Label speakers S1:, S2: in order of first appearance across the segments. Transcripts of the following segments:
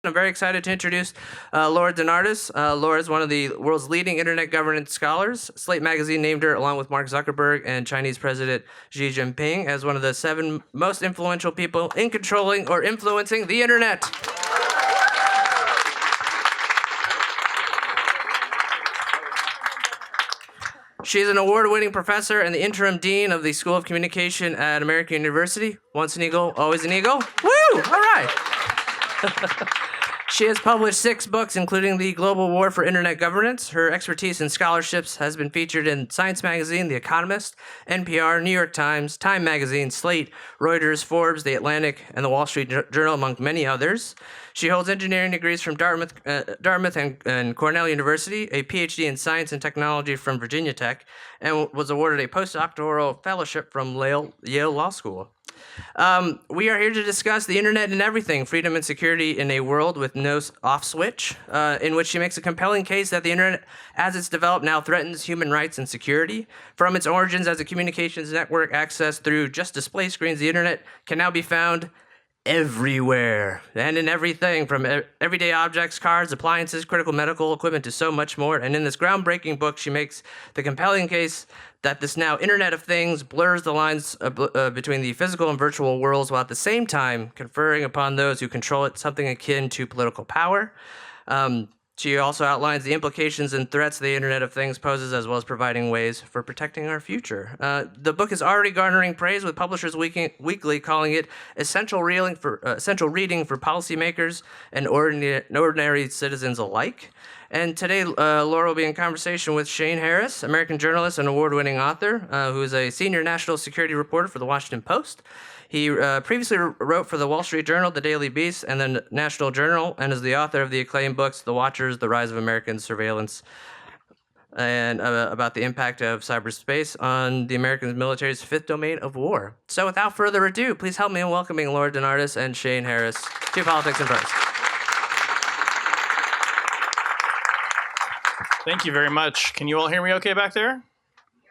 S1: I'm very excited to introduce Laura DeNardis. Laura is one of the world's leading internet governance scholars. Slate magazine named her, along with Mark Zuckerberg and Chinese President Xi Jinping, as one of the 7 most influential people in controlling or influencing the internet. She's an award-winning professor and the interim dean of the School of Communication at American University. Once an eagle, always an eagle. Woo! All right. She has published 6 books, including The Global War for Internet Governance. Her expertise in scholarships has been featured in Science Magazine, The Economist, NPR, New York Times, Time Magazine, Slate, Reuters, Forbes, The Atlantic, and The Wall Street Journal, among many others. She holds engineering degrees from Dartmouth and Cornell University, a PhD in science and technology from Virginia Tech, and was awarded a postdoctoral fellowship from Yale Law School. We are here to discuss the internet and everything, freedom and security in a world with no off switch, in which she makes a compelling case that the internet, as it's developed now, threatens human rights and security. From its origins as a communications network accessed through just display screens, the internet can now be found everywhere and in everything, from everyday objects, cars, appliances, critical medical equipment, to so much more. And in this groundbreaking book, she makes the compelling case that this now Internet of Things blurs the lines between the physical and virtual worlds, while at the same time conferring upon those who control it something akin to political power. She also outlines the implications and threats the Internet of Things poses, as well as providing ways for protecting our future. The book is already garnering praise, with Publishers Weekly calling it essential reading for policymakers and ordinary citizens alike. And today, Laura will be in conversation with Shane Harris, American journalist and award-winning author, who is a senior national security reporter for The Washington Post. He previously wrote for The Wall Street Journal, The Daily Beast, and the National Journal, and is the author of the acclaimed books The Watchers, The Rise of American Surveillance, and about the impact of cyberspace on the American military's 5th domain of war. So without further ado, please help me in welcoming Laura DeNardis and Shane Harris to Politics and Prose.
S2: Thank you very much. Can you all hear me okay back there?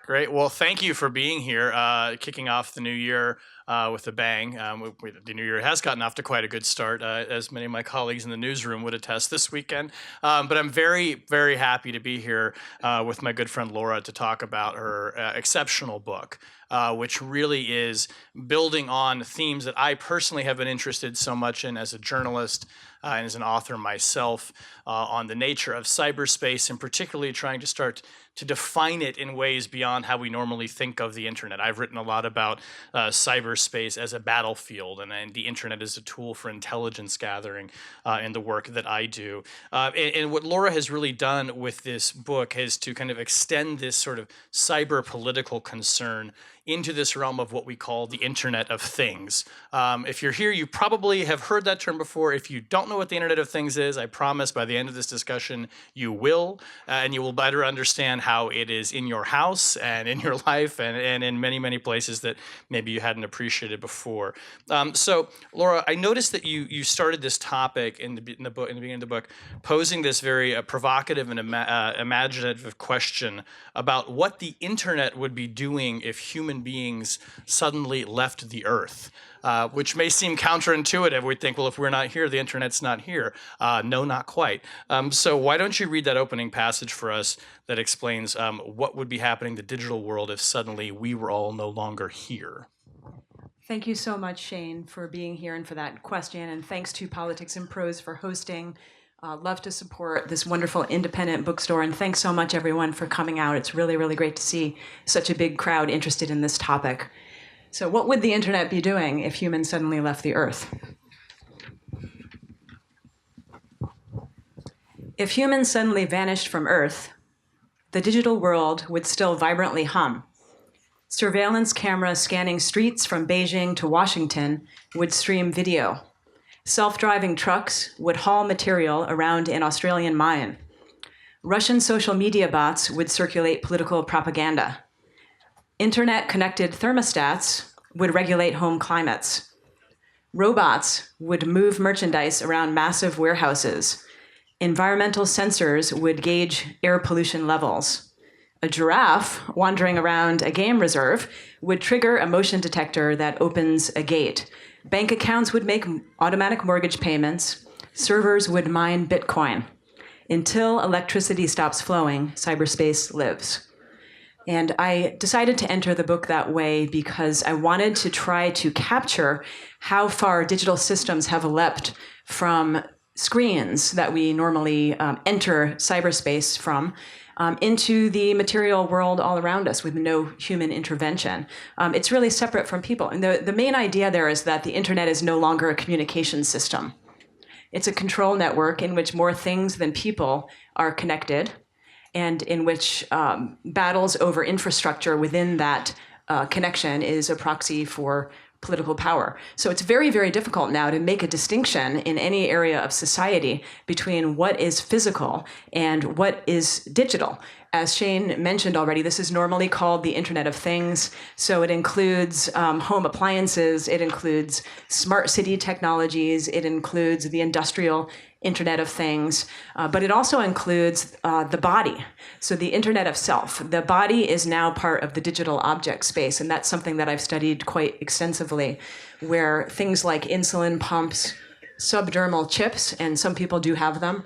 S2: Great. Well, thank you for being here, kicking off the new year with a bang. The new year has gotten off to quite a good start, as many of my colleagues in the newsroom would attest this weekend. But I'm very, very happy to be here with my good friend Laura to talk about her exceptional book, which really is building on themes that I personally have been interested so much in as a journalist and as an author myself, on the nature of cyberspace, and particularly trying to start to define it in ways beyond how we normally think of the internet. I've written a lot about cyberspace as a battlefield, and the internet as a tool for intelligence gathering in the work that I do. And what Laura has really done with this book is to kind of extend this sort of cyber political concern into this realm of what we call the Internet of Things. If you're here, you probably have heard that term before. If you don't know what the Internet of Things is, I promise by the end of this discussion, you will, and you will better understand how it is in your house and in your life and in many, many places that maybe you hadn't appreciated before. So, Laura, I noticed that you started this topic in the beginning of the book, posing this very provocative and imaginative question about what the internet would be doing if human beings suddenly left the earth, which may seem counterintuitive. We think, well, if we're not here, the internet's not here. No, not quite. So why don't you read that opening passage for us that explains what would be happening in the digital world if suddenly we were all no longer here?
S3: Thank you so much, Shane, for being here and for that question. And thanks to Politics and Prose for hosting. Love to support this wonderful independent bookstore. And thanks so much, everyone, for coming out. It's really, really great to see such a big crowd interested in this topic. So what would the internet be doing if humans suddenly left the earth? If humans suddenly vanished from Earth, the digital world would still vibrantly hum. Surveillance cameras scanning streets from Beijing to Washington would stream video. Self-driving trucks would haul material around an Australian mine. Russian social media bots would circulate political propaganda. Internet-connected thermostats would regulate home climates. Robots would move merchandise around massive warehouses. Environmental sensors would gauge air pollution levels. A giraffe wandering around a game reserve would trigger a motion detector that opens a gate. Bank accounts would make automatic mortgage payments. servers would mine Bitcoin. Until electricity stops flowing, cyberspace lives. And I decided to enter the book that way because I wanted to try to capture how far digital systems have leapt from screens that we normally enter cyberspace from into the material world all around us with no human intervention. It's really separate from people. And the main idea there is that the internet is no longer a communication system. It's a control network in which more things than people are connected, and in which battles over infrastructure within that connection is a proxy for political power. So it's very, very difficult now to make a distinction in any area of society between what is physical and what is digital. As Shane mentioned already, this is normally called the Internet of Things. So it includes home appliances, it includes smart city technologies, it includes the industrial Internet of Things, but it also includes the body. So the Internet of Self. The body is now part of the digital object space, and that's something that I've studied quite extensively, where things like insulin pumps, subdermal chips, and some people do have them,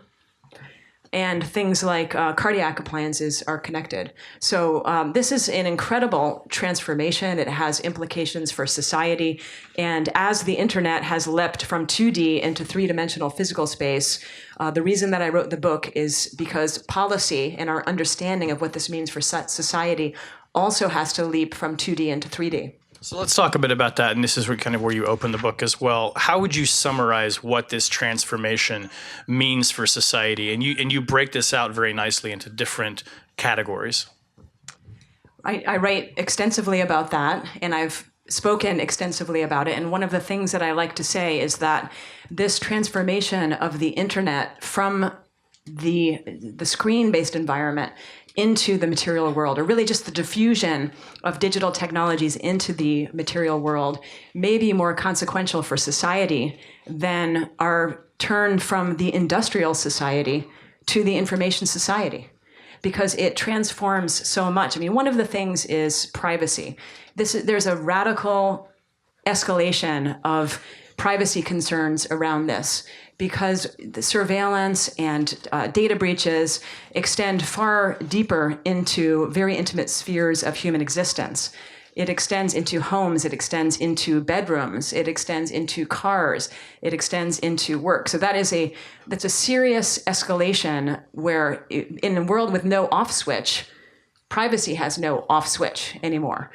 S3: and things like cardiac appliances are connected. So this is an incredible transformation. It has implications for society. And as the internet has leapt from 2D into three-dimensional physical space, the reason that I wrote the book is because policy and our understanding of what this means for society also has to leap from 2D into 3D.
S2: So let's talk a bit about that, and this is kind of where you open the book as well. How would you summarize what this transformation means for society? And you break this out very nicely into different categories.
S3: I write extensively about that, and I've spoken extensively about it. And one of the things that I like to say is that this transformation of the internet from the screen-based environment into the material world, or really just the diffusion of digital technologies into the material world, may be more consequential for society than our turn from the industrial society to the information society, because it transforms so much. I mean, one of the things is privacy. There's a radical escalation of privacy concerns around this, because the surveillance and data breaches extend far deeper into very intimate spheres of human existence. It extends into homes, it extends into bedrooms, it extends into cars, it extends into work. So that's a serious escalation where in a world with no off switch, privacy has no off switch anymore.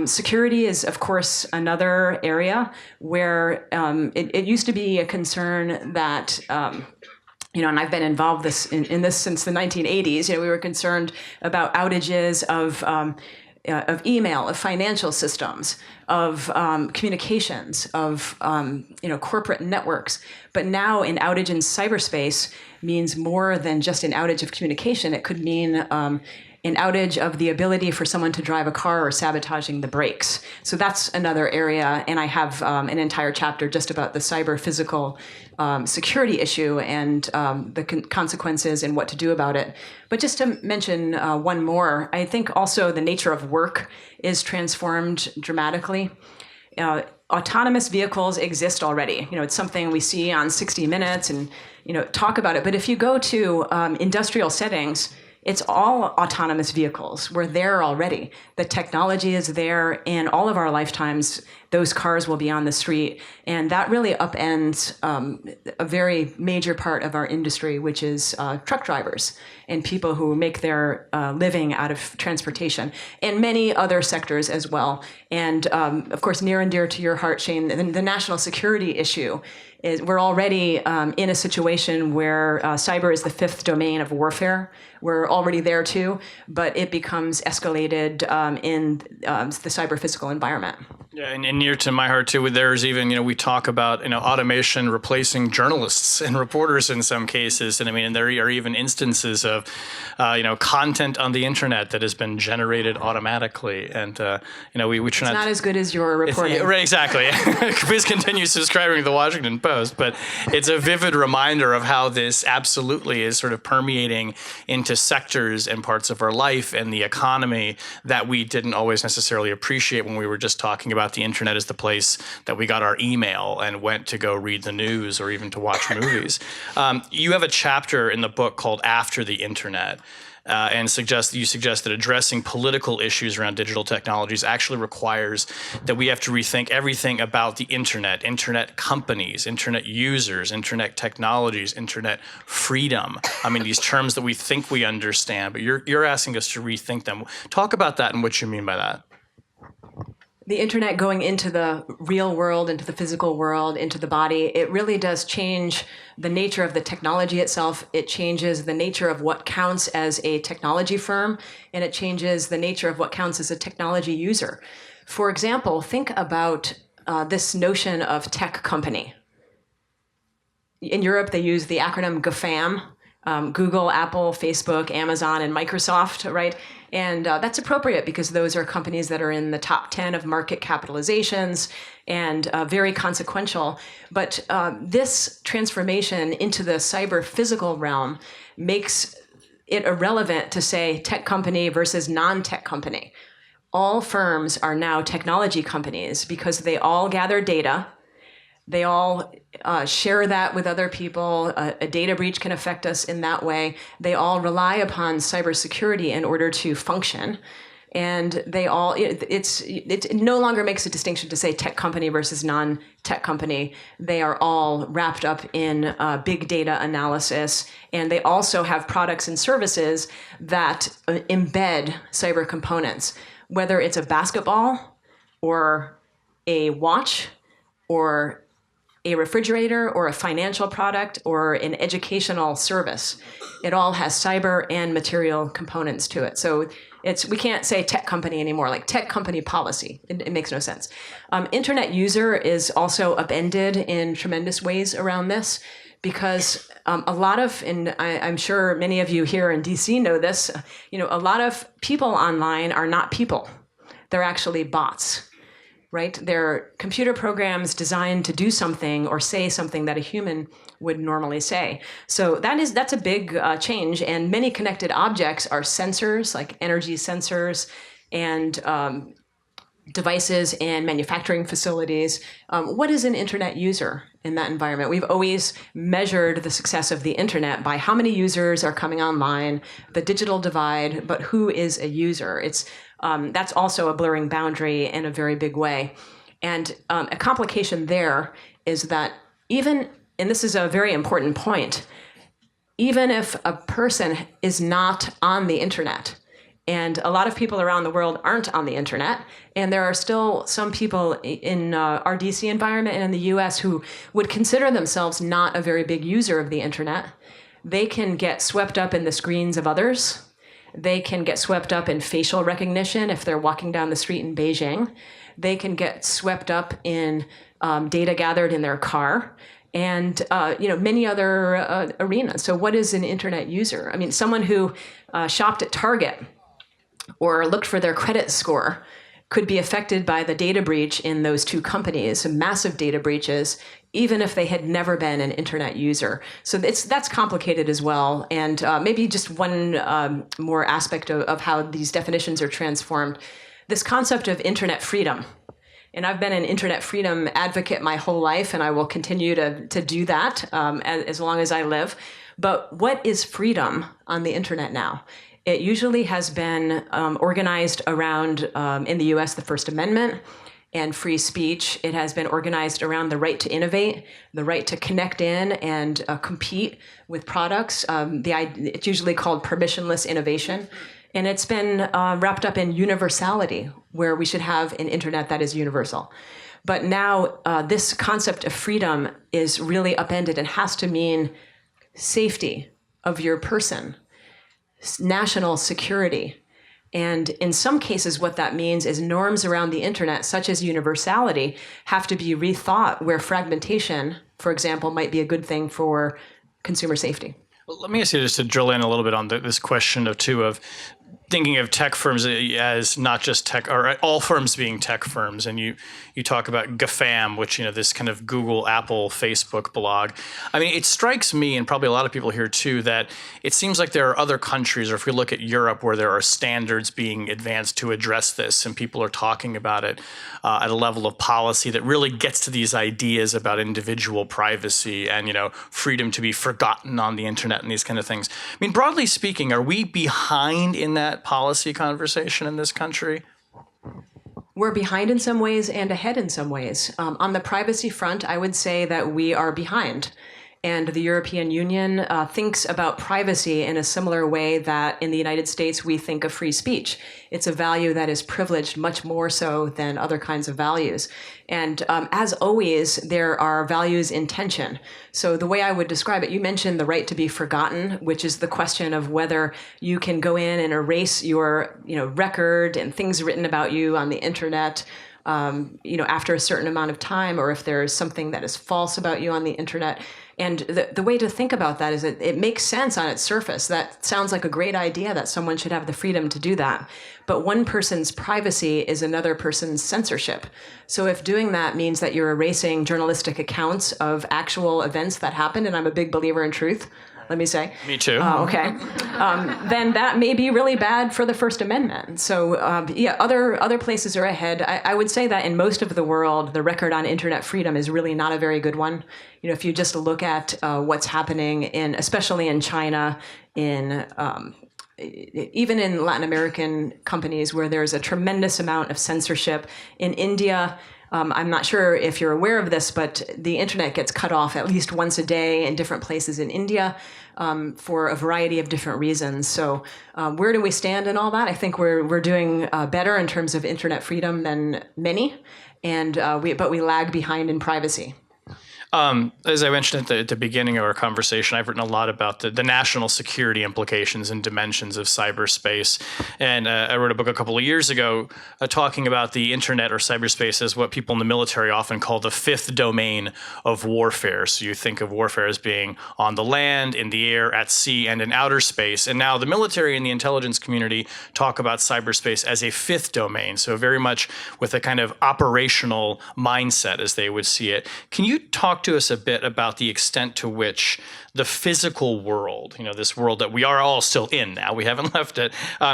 S3: Security is, of course, another area where it used to be a concern that, and I've been involved in this since the 1980s. We were concerned about outages of email, of financial systems, of communications, of corporate networks. But now an outage in cyberspace means more than just an outage of communication. It could mean an outage of the ability for someone to drive a car or sabotaging the brakes. So that's another area, and I have an entire chapter just about the cyber-physical security issue and the consequences and what to do about it. But just to mention one more, I think also the nature of work is transformed dramatically. Autonomous vehicles exist already. It's something we see on 60 Minutes and talk about it. But if you go to industrial settings, it's all autonomous vehicles. We're there already. The technology is there. In all of our lifetimes, those cars will be on the street. And that really upends a very major part of our industry, which is truck drivers and people who make their living out of transportation, and many other sectors as well. And of course, near and dear to your heart, Shane, the national security issue is we're already in a situation where cyber is the fifth domain of warfare. We're already there too, but it becomes escalated in the cyber-physical environment.
S2: Yeah, and near to my heart too. There's even, we talk about automation replacing journalists and reporters in some cases, and there are even instances of content on the internet that has been generated automatically, and we try.
S3: It's not as good as your reporting.
S2: Right, exactly. Please continue subscribing to the Washington Post, but it's a vivid reminder of how this absolutely is sort of permeating into sectors and parts of our life and the economy that we didn't always necessarily appreciate when we were just talking about about the internet as the place that we got our email and went to go read the news or even to watch movies. You have a chapter in the book called After the Internet. And you suggest that addressing political issues around digital technologies actually requires that we have to rethink everything about the internet companies, internet users, internet technologies, internet freedom. I mean, these terms that we think we understand, but you're asking us to rethink them. Talk about that and what you mean by that.
S3: The internet going into the real world, into the physical world, into the body, it really does change the nature of the technology itself. It changes the nature of what counts as a technology firm, and it changes the nature of what counts as a technology user. For example, think about this notion of tech company. In Europe, they use the acronym GAFAM, Google, Apple, Facebook, Amazon, and Microsoft, right? And that's appropriate because those are companies that are in the top 10 of market capitalizations and very consequential. But this transformation into the cyber physical realm makes it irrelevant to say tech company versus non-tech company. All firms are now technology companies because they all gather data. They all share that with other people. A data breach can affect us in that way. They all rely upon cybersecurity in order to function. And they all, it no longer makes a distinction to say tech company versus non-tech company. They are all wrapped up in big data analysis. And they also have products and services that embed cyber components, whether it's a basketball or a watch or a refrigerator or a financial product or an educational service. It all has cyber and material components to it. So we can't say tech company anymore, like tech company policy. It makes no sense. Internet user is also upended in tremendous ways around this because a lot of, and I'm sure many of you here in DC know this, a lot of people online are not people. They're actually bots. Right? They're computer programs designed to do something or say something that a human would normally say. So that's a big change. And many connected objects are sensors, like energy sensors and devices in manufacturing facilities. What is an internet user in that environment? We've always measured the success of the internet by how many users are coming online, the digital divide, but who is a user? That's also a blurring boundary in a very big way. And a complication there is that even, and this is a very important point, even if a person is not on the internet, and a lot of people around the world aren't on the internet, and there are still some people in our DC environment and in the US who would consider themselves not a very big user of the internet, they can get swept up in the screens of others. They can get swept up in facial recognition if they're walking down the street in Beijing. They can get swept up in data gathered in their car and many other arenas. So what is an internet user? I mean, someone who shopped at Target or looked for their credit score could be affected by the data breach in those two companies, massive data breaches, even if they had never been an internet user. So that's complicated as well. And maybe just one more aspect of how these definitions are transformed. This concept of internet freedom. And I've been an internet freedom advocate my whole life, and I will continue to do that as long as I live. But what is freedom on the internet now? It usually has been organized around, in the US, the First Amendment and free speech. It has been organized around the right to innovate, the right to connect in and compete with products. It's usually called permissionless innovation. And it's been wrapped up in universality, where we should have an internet that is universal. But now this concept of freedom is really upended and has to mean safety of your person, national security. And in some cases, what that means is norms around the internet, such as universality, have to be rethought, where fragmentation, for example, might be a good thing for consumer safety.
S2: Well, let me ask you just to drill in a little bit on this question of thinking of tech firms as not just tech, or all firms being tech firms, and you talk about GAFAM, which, this kind of Google, Apple, Facebook blog. I mean, it strikes me, and probably a lot of people here too, that it seems like there are other countries, or if we look at Europe, where there are standards being advanced to address this, and people are talking about it at a level of policy that really gets to these ideas about individual privacy and freedom to be forgotten on the internet and these kind of things. I mean, broadly speaking, are we behind in that policy conversation in this country?
S3: We're behind in some ways and ahead in some ways. On the privacy front, I would say that we are behind. And the European Union thinks about privacy in a similar way that in the United States we think of free speech. It's a value that is privileged much more so than other kinds of values. And as always, there are values in tension. So the way I would describe it, you mentioned the right to be forgotten, which is the question of whether you can go in and erase your record and things written about you on the internet after a certain amount of time, or if there's something that is false about you on the internet. And the way to think about that is that it makes sense on its surface. That sounds like a great idea that someone should have the freedom to do that. But one person's privacy is another person's censorship. So if doing that means that you're erasing journalistic accounts of actual events that happened, and I'm a big believer in truth, let me say.
S2: Me too.
S3: Okay. Then that may be really bad for the First Amendment. So other places are ahead. I would say that in most of the world, the record on internet freedom is really not a very good one. If you just look at what's happening especially in China, even in Latin American companies where there's a tremendous amount of censorship. In India, I'm not sure if you're aware of this, but the internet gets cut off at least once a day in different places in India for a variety of different reasons. So where do we stand in all that? I think we're doing better in terms of internet freedom than many, but we lag behind in privacy.
S2: As I mentioned at the beginning of our conversation, I've written a lot about the national security implications and dimensions of cyberspace. And I wrote a book a couple of years ago talking about the internet or cyberspace as what people in the military often call the fifth domain of warfare. So you think of warfare as being on the land, in the air, at sea, and in outer space. And now the military and the intelligence community talk about cyberspace as a fifth domain. So very much with a kind of operational mindset as they would see it. Can you talk to us a bit about the extent to which the physical world, this world that we are all still in now, we haven't left it,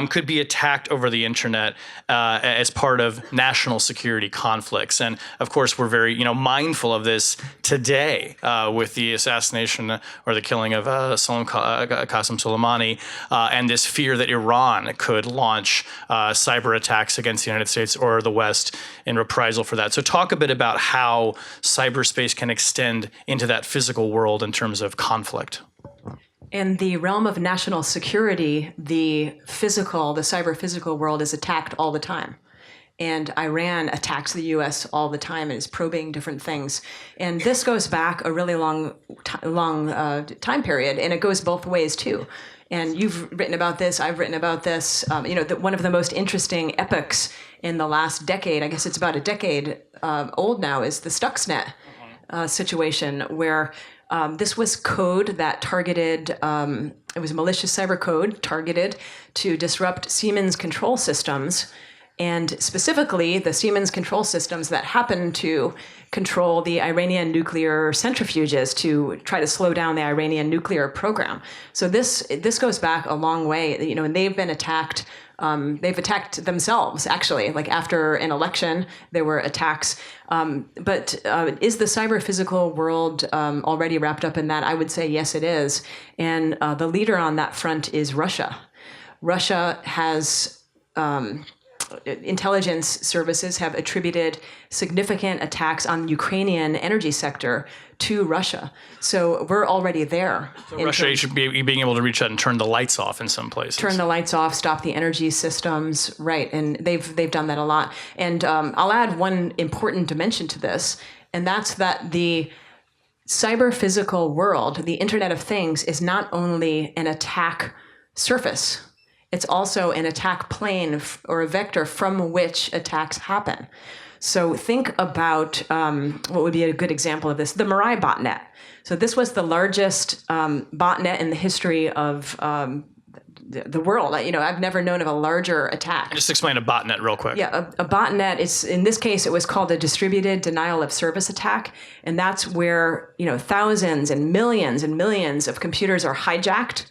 S2: could be attacked over the internet as part of national security conflicts? And of course, we're very, mindful of this today with the assassination or the killing of Qasem Soleimani and this fear that Iran could launch cyber attacks against the United States or the West in reprisal for that. So talk a bit about how cyberspace can extend into that physical world in terms of conflict.
S3: In the realm of national security, the cyber physical world is attacked all the time. And Iran attacks the U.S. all the time and is probing different things. And this goes back a really long time period, and it goes both ways too. And you've written about this, I've written about this. One of the most interesting epochs in the last decade, I guess it's about a decade old now, is the Stuxnet situation, where this was code that targeted, it was malicious cyber code targeted to disrupt Siemens control systems, and specifically the Siemens control systems that happen to control the Iranian nuclear centrifuges to try to slow down the Iranian nuclear program. So this goes back a long way, and they've been attacked. They've attacked themselves, actually. Like after an election, there were attacks. But is the cyber physical world already wrapped up in that? I would say yes, it is. And the leader on that front is Russia. Russia has intelligence services have attributed significant attacks on the Ukrainian energy sector to Russia. So we're already there.
S2: So Russia should be being able to reach out and turn the lights off in some places.
S3: Turn the lights off, stop the energy systems, right? And they've done that a lot. And I'll add one important dimension to this, and that's that the cyber physical world, the Internet of Things, is not only an attack surface. It's also an attack plane or a vector from which attacks happen. So think about what would be a good example of this, the Mirai botnet. So this was the largest botnet in the history of the world. I've never known of a larger attack.
S2: Just explain a botnet real quick.
S3: Yeah, a botnet is, in this case, it was called a distributed denial of service attack, and that's where thousands and millions of computers are hijacked,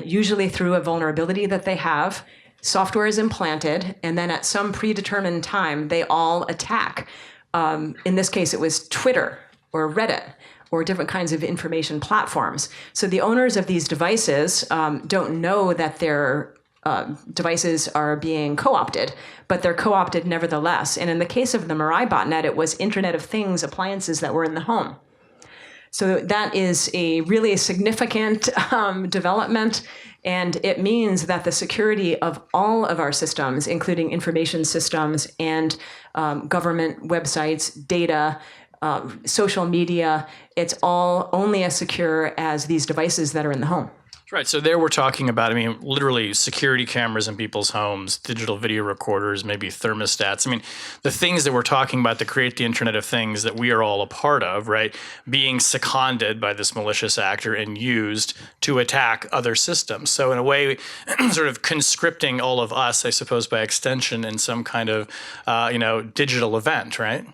S3: usually through a vulnerability that they have. Software is implanted, and then at some predetermined time, they all attack. In this case, it was Twitter or Reddit or different kinds of information platforms. So the owners of these devices don't know that their devices are being co-opted, but they're co-opted nevertheless. And in the case of the Mirai botnet, it was Internet of Things appliances that were in the home. So that is a really significant development, and it means that the security of all of our systems, including information systems and government websites, data, social media, it's all only as secure as these devices that are in the home.
S2: Right. So there we're talking about, literally security cameras in people's homes, digital video recorders, maybe thermostats. The things that we're talking about that create the Internet of Things that we are all a part of, right, being seconded by this malicious actor and used to attack other systems. So in a way, sort of conscripting all of us, I suppose, by extension in some kind of, digital event, right?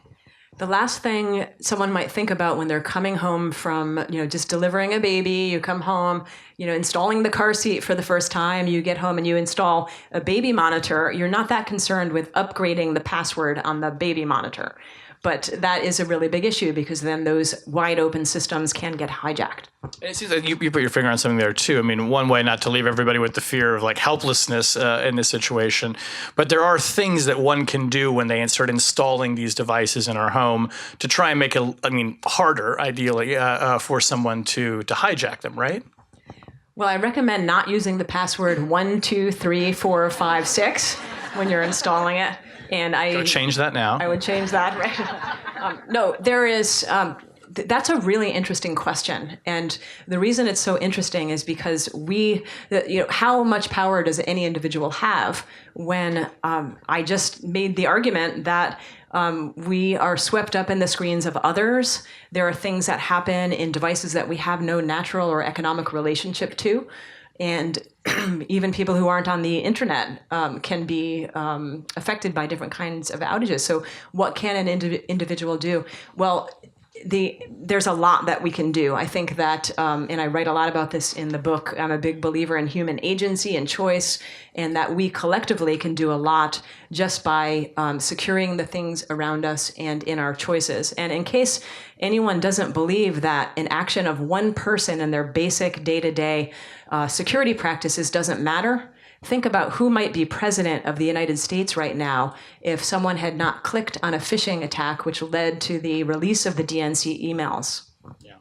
S3: The last thing someone might think about when they're coming home from, just delivering a baby, you come home, installing the car seat for the first time, you get home and you install a baby monitor, you're not that concerned with upgrading the password on the baby monitor. But that is a really big issue because then those wide open systems can get hijacked.
S2: It seems like you put your finger on something there too. One way not to leave everybody with the fear of helplessness in this situation, but there are things that one can do when they start installing these devices in our home to try and make it, harder, ideally, for someone to hijack them, right?
S3: Well, I recommend not using the password 123456 when you're installing it. And I
S2: would change that now.
S3: I would change that, right? No, there is. That's a really interesting question, and the reason it's so interesting is because how much power does any individual have? When I just made the argument that we are swept up in the screens of others. There are things that happen in devices that we have no natural or economic relationship to. And even people who aren't on the internet can be affected by different kinds of outages. So what can an individual do? Well, there's a lot that we can do. I think that, and I write a lot about this in the book, I'm a big believer in human agency and choice, and that we collectively can do a lot just by securing the things around us and in our choices. And in case anyone doesn't believe that an action of one person in their basic day-to-day security practices doesn't matter, think about who might be president of the United States right now if someone had not clicked on a phishing attack, which led to the release of the DNC emails.
S2: Yeah.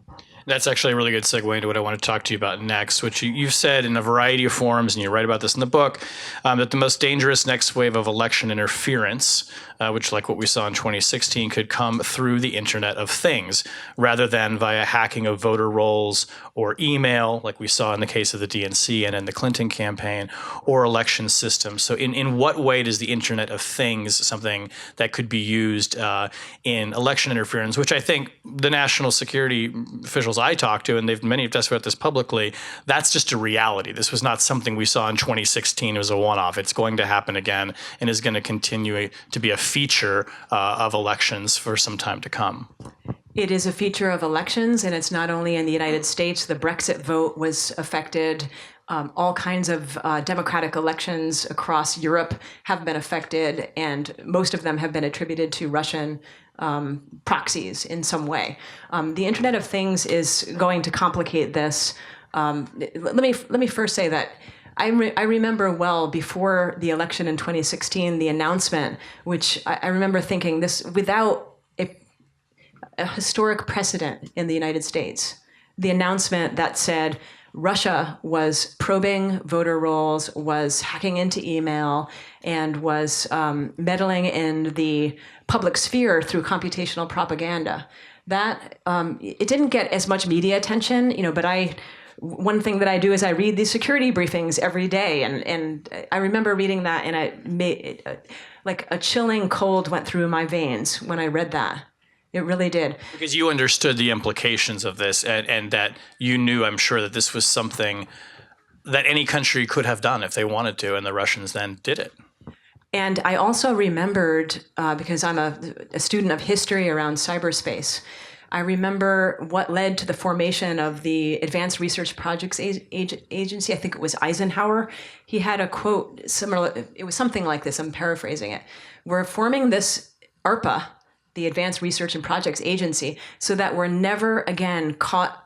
S2: That's actually a really good segue into what I want to talk to you about next, which you've said in a variety of forums, and you write about this in the book, that the most dangerous next wave of election interference, which, like what we saw in 2016, could come through the Internet of Things rather than via hacking of voter rolls or email, like we saw in the case of the DNC and in the Clinton campaign, or election systems. So in what way does the Internet of Things something that could be used in election interference, which I think the national security officials I talked to, and many have testified about this publicly, that's just a reality. This was not something we saw in 2016. It was a one-off. It's going to happen again and is going to continue to be a feature of elections for some time to come.
S3: It is a feature of elections, and it's not only in the United States. The Brexit vote was affected. All kinds of democratic elections across Europe have been affected, and most of them have been attributed to Russian proxies in some way. The Internet of Things is going to complicate this. Let me first say that I remember well before the election in 2016, the announcement, which I remember thinking this without a historic precedent in the United States, the announcement that said Russia was probing voter rolls, was hacking into email, and was meddling in the public sphere through computational propaganda. That it didn't get as much media attention, but one thing that I do is I read these security briefings every day, and I remember reading that, and like a chilling cold went through my veins when I read that. It really did.
S2: Because you understood the implications of this, and that you knew, I'm sure, that this was something that any country could have done if they wanted to, and the Russians then did it.
S3: And I also remembered, because I'm a student of history around cyberspace, I remember what led to the formation of the Advanced Research Projects Agency. I think it was Eisenhower. He had a quote similar, it was something like this, I'm paraphrasing it. We're forming this ARPA, the Advanced Research and Projects Agency, so that we're never again caught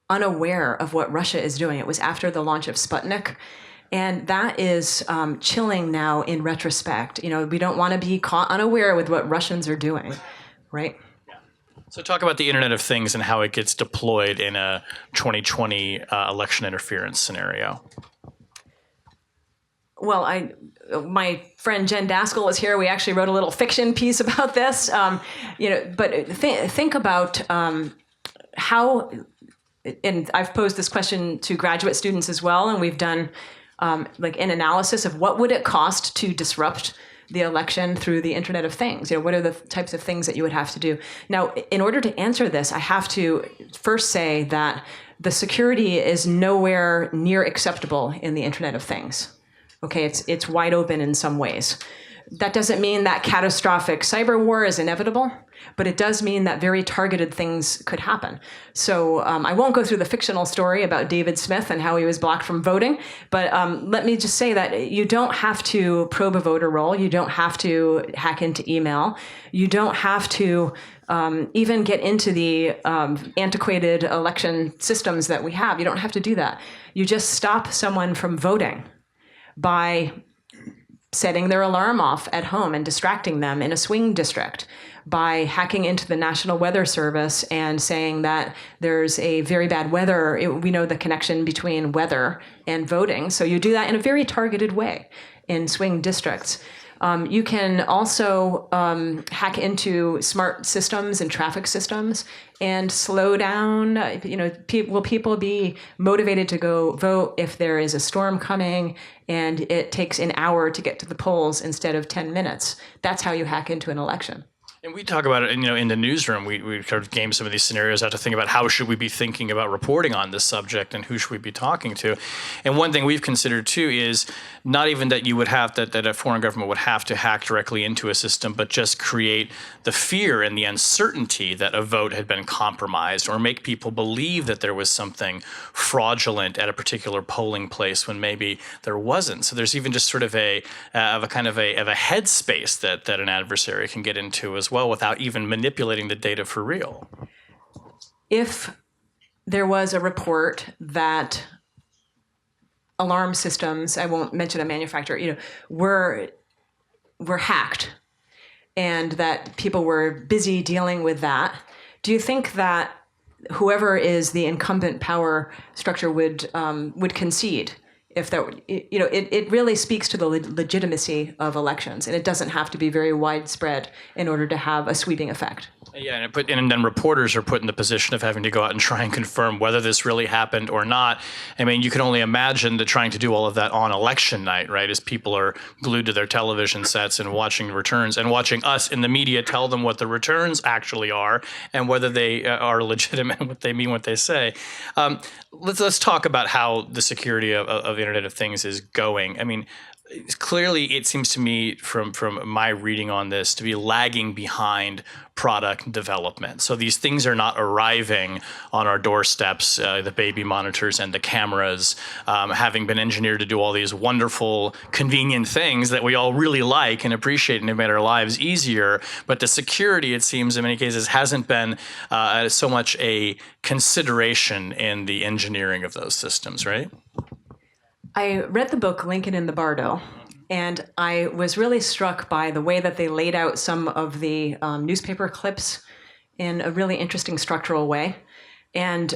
S3: unaware of what Russia is doing. It was after the launch of Sputnik. And that is chilling now in retrospect. We don't want to be caught unaware with what Russians are doing, right?
S2: So talk about the Internet of Things and how it gets deployed in a 2020 election interference scenario.
S3: Well, my friend Jen Daskell is here. We actually wrote a little fiction piece about this. But think about how, and I've posed this question to graduate students as well, and we've done an analysis of what would it cost to disrupt the election through the Internet of Things. What are the types of things that you would have to do? Now, in order to answer this, I have to first say that the security is nowhere near acceptable in the Internet of Things. Okay, it's wide open in some ways. That doesn't mean that catastrophic cyber war is inevitable, but it does mean that very targeted things could happen. So I won't go through the fictional story about David Smith and how he was blocked from voting, but let me just say that you don't have to probe a voter roll. You don't have to hack into email. You don't have to even get into the antiquated election systems that we have. You don't have to do that. You just stop someone from voting by setting their alarm off at home and distracting them in a swing district, by hacking into the National Weather Service and saying that there's a very bad weather. We know the connection between weather and voting. So you do that in a very targeted way in swing districts. You can also hack into smart systems and traffic systems and slow down. Will people be motivated to go vote if there is a storm coming and it takes an hour to get to the polls instead of 10 minutes? That's how you hack into an election.
S2: And we talk about it, in the newsroom, we sort of game some of these scenarios out to think about how should we be thinking about reporting on this subject and who should we be talking to. And one thing we've considered too is not even that you would have that a foreign government would have to hack directly into a system, but just create the fear and the uncertainty that a vote had been compromised, or make people believe that there was something fraudulent at a particular polling place when maybe there wasn't. So there's even just sort of a headspace that an adversary can get into as well without even manipulating the data for real.
S3: If there was a report that alarm systems, I won't mention a manufacturer, were hacked and that people were busy dealing with that, do you think that whoever is the incumbent power structure would concede? If that, it really speaks to the legitimacy of elections, and it doesn't have to be very widespread in order to have a sweeping effect.
S2: Yeah, and then reporters are put in the position of having to go out and try and confirm whether this really happened or not. I mean, you can only imagine that trying to do all of that on election night, right, as people are glued to their television sets and watching returns and watching us in the media tell them what the returns actually are and whether they are legitimate and what they mean what they say. Let's talk about how the security of Internet of Things is going. I mean, clearly, it seems to me from my reading on this to be lagging behind product development. So these things are not arriving on our doorsteps, the baby monitors and the cameras, having been engineered to do all these wonderful, convenient things that we all really like and appreciate and have made our lives easier. But the security, it seems, in many cases, hasn't been so much a consideration in the engineering of those systems, right?
S3: I read the book Lincoln in the Bardo, and I was really struck by the way that they laid out some of the newspaper clips in a really interesting structural way. And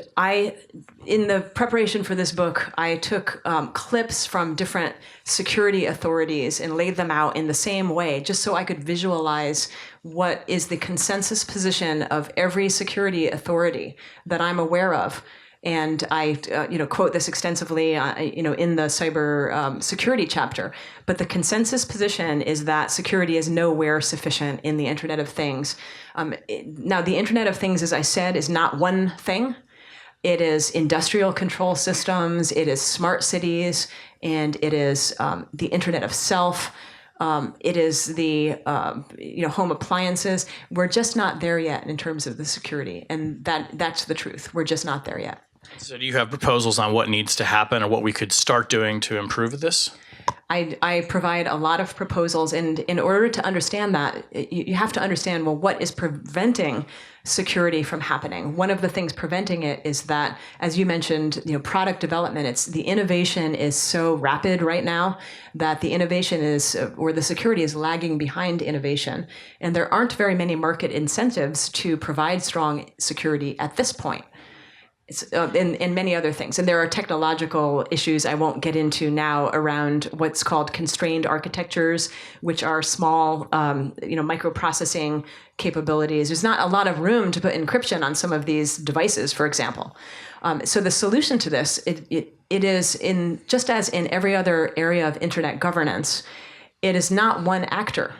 S3: in the preparation for this book, I took clips from different security authorities and laid them out in the same way, just so I could visualize what is the consensus position of every security authority that I'm aware of. And I, quote this extensively, in the cyber security chapter. But the consensus position is that security is nowhere sufficient in the Internet of Things. Now, the Internet of Things, as I said, is not one thing. It is industrial control systems, it is smart cities, and it is the Internet of Self. It is the home appliances. We're just not there yet in terms of the security, and that's the truth. We're just not there yet.
S2: So do you have proposals on what needs to happen or what we could start doing to improve this?
S3: I provide a lot of proposals, and in order to understand that, you have to understand, well, what is preventing security from happening? One of the things preventing it is that, as you mentioned, product development, the innovation is so rapid right now that the innovation or the security is lagging behind innovation. And there aren't very many market incentives to provide strong security at this point. It's, and many other things. And there are technological issues I won't get into now around what's called constrained architectures, which are small, microprocessing capabilities. There's not a lot of room to put encryption on some of these devices, for example. So the solution to this, it is just as in every other area of internet governance, it is not one actor.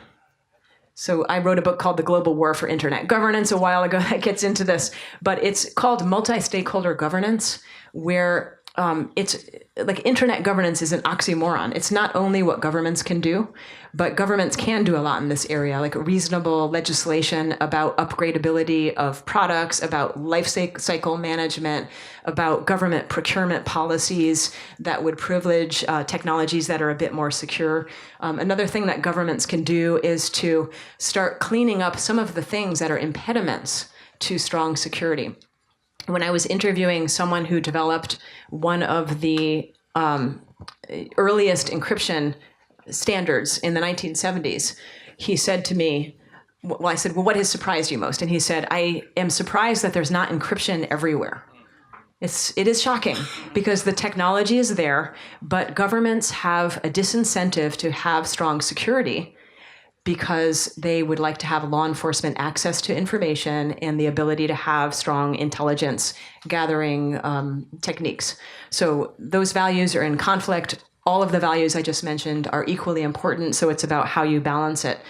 S3: So I wrote a book called The Global War for Internet Governance a while ago that gets into this, but it's called multi-stakeholder governance, where it's like internet governance is an oxymoron. It's not only what governments can do, but governments can do a lot in this area, like reasonable legislation about upgradability of products, about life cycle management, about government procurement policies that would privilege technologies that are a bit more secure. Another thing that governments can do is to start cleaning up some of the things that are impediments to strong security. When I was interviewing someone who developed one of the earliest encryption standards in the 1970s, he said to me, I said, well, what has surprised you most? And he said, I am surprised that there's not encryption everywhere. It is shocking because the technology is there, but governments have a disincentive to have strong security because they would like to have law enforcement access to information and the ability to have strong intelligence gathering techniques. So those values are in conflict. All of the values I just mentioned are equally important, so it's about how you balance it.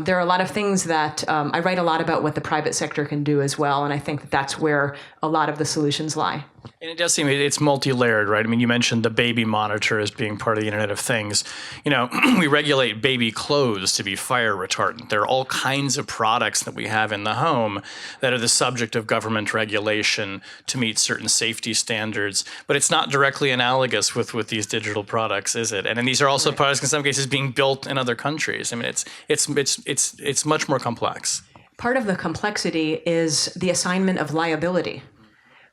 S3: There are a lot of things that I write a lot about what the private sector can do as well, and I think that's where a lot of the solutions lie.
S2: And it does seem it's multi-layered, right? I mean, you mentioned the baby monitor as being part of the Internet of Things. We regulate baby clothes to be fire retardant. There are all kinds of products that we have in the home that are the subject of government regulation to meet certain safety standards. But it's not directly analogous with these digital products, is it? And then these are also products in some cases being built in other countries. I mean, it's much more complex.
S3: Part of the complexity is the assignment of liability.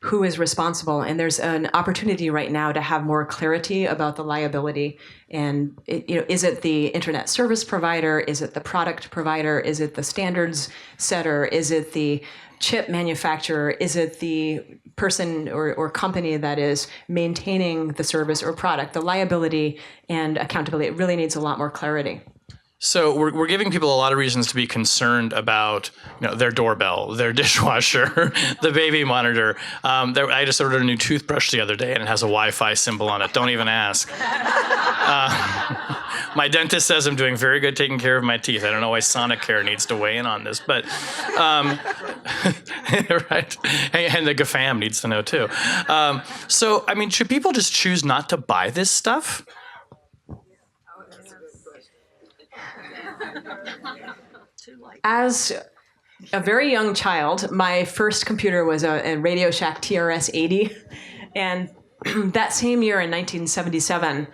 S3: Who is responsible? And there's an opportunity right now to have more clarity about the liability. And is it the internet service provider? Is it the product provider? Is it the standards setter? Is it the chip manufacturer? Is it the person or company that is maintaining the service or product? The liability and accountability, it really needs a lot more clarity.
S2: So we're giving people a lot of reasons to be concerned about their doorbell, their dishwasher, the baby monitor. I just ordered a new toothbrush the other day, and it has a Wi-Fi symbol on it. Don't even ask. My dentist says I'm doing very good taking care of my teeth. I don't know why Sonicare needs to weigh in on this, but right. And the GAFAM needs to know too. So, I mean, should people just choose not to buy this stuff?
S3: As a very young child, my first computer was a Radio Shack TRS-80. And that same year in 1977,